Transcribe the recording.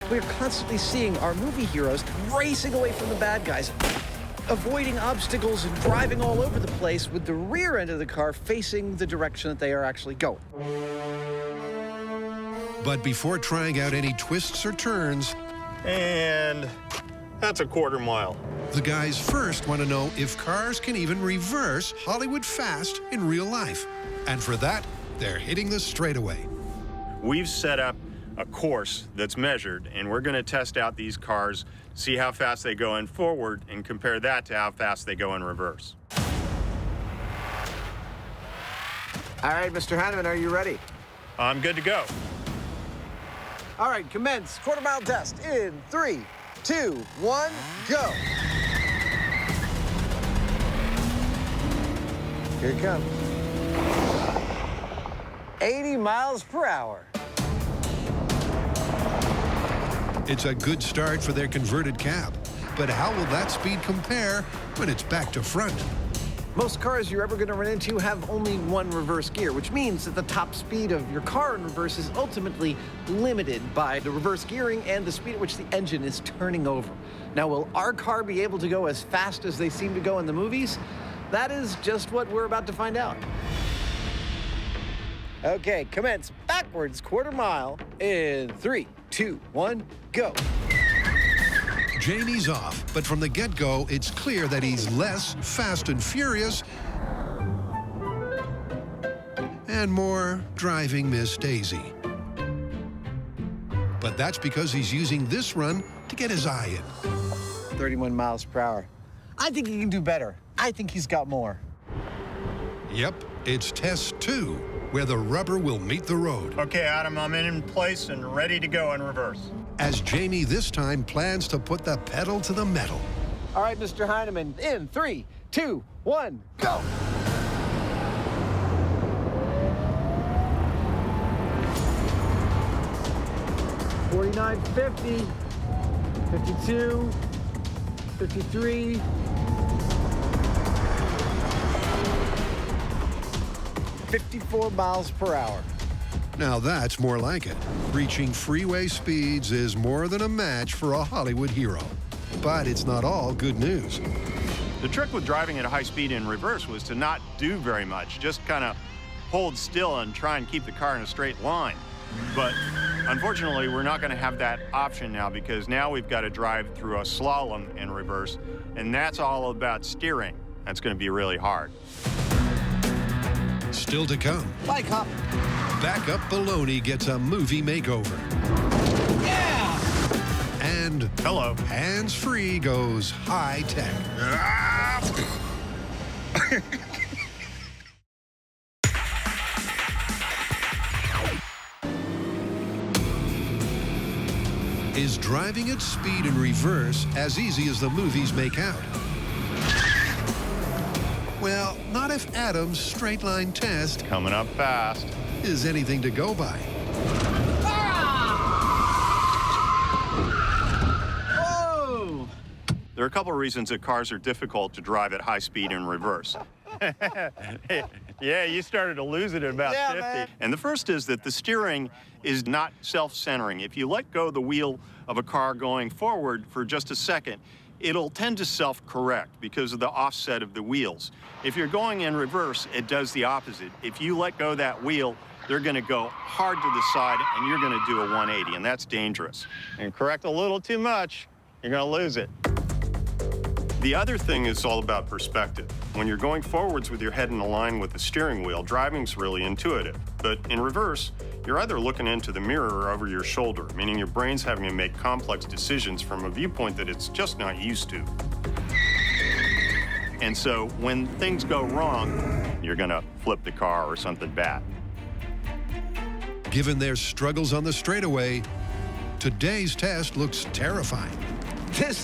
We're constantly seeing our movie heroes racing away from the bad guys, avoiding obstacles and driving all over the place with the rear end of the car facing the direction that they are actually going. But before trying out any twists or turns, And that's a quarter mile. the guys first want to know if cars can even reverse Hollywood fast in real life. And for that, they're hitting the straightaway. We've set up a course that's measured, and we're going to test out these cars, see how fast they go in forward, and compare that to how fast they go in reverse. All right, Mr. Hanneman, are you ready? I'm good to go. All right, commence quarter-mile test in 3, 2, 1, go. Here it comes. 80 miles per hour. It's a good start for their converted cab. But how will that speed compare when it's back to front? Most cars you're ever going to run into have only one reverse gear, which means that the top speed of your car in reverse is ultimately limited by the reverse gearing and the speed at which the engine is turning over. Now, will our car be able to go as fast as they seem to go in the movies? That is just what we're about to find out. Okay, commence backwards quarter mile in 3, 2, 1, go. Jamie's off, but from the get-go, it's clear that he's less fast and furious and more driving Miss Daisy. But that's because he's using this run to get his eye in. 31 miles per hour. I think he can do better. I think he's got more. Yep, it's test 2, where the rubber will meet the road. Okay, Adam, I'm in place and ready to go in reverse. As Jamie this time plans to put the pedal to the metal. All right, Mr. Heineman, in 3, 2, 1, go. $49.50, 52, 53. 54 miles per hour. Now that's more like it. Reaching freeway speeds is more than a match for a Hollywood hero. But it's not all good news. The trick with driving at a high speed in reverse was to not do very much, just kind of hold still and try and keep the car in a straight line. But unfortunately, we're not going to have that option now, because now we've got to drive through a slalom in reverse, and that's all about steering. That's going to be really hard. Still to come. Bike hop. Backup Baloney gets a movie makeover. Yeah! And Hello. hands-free goes high-tech. Is driving at speed in reverse as easy as the movies make out? Well, not if Adam's straight-line test Coming up fast. is anything to go by. Whoa! There are a couple of reasons that cars are difficult to drive at high speed in reverse. Yeah, you started to lose it at about 50. Man. And the first is that the steering is not self-centering. If you let go of the wheel of a car going forward for just a second, it'll tend to self-correct because of the offset of the wheels. If you're going in reverse, it does the opposite. If you let go of that wheel, they're going to go hard to the side, and you're going to do a 180, and that's dangerous. And correct a little too much, you're going to lose it. The other thing is all about perspective. When you're going forwards with your head in a line with the steering wheel, driving's really intuitive. But in reverse, you're either looking into the mirror or over your shoulder, meaning your brain's having to make complex decisions from a viewpoint that it's just not used to. And so when things go wrong, you're gonna flip the car or something bad. Given their struggles on the straightaway, today's test looks terrifying. This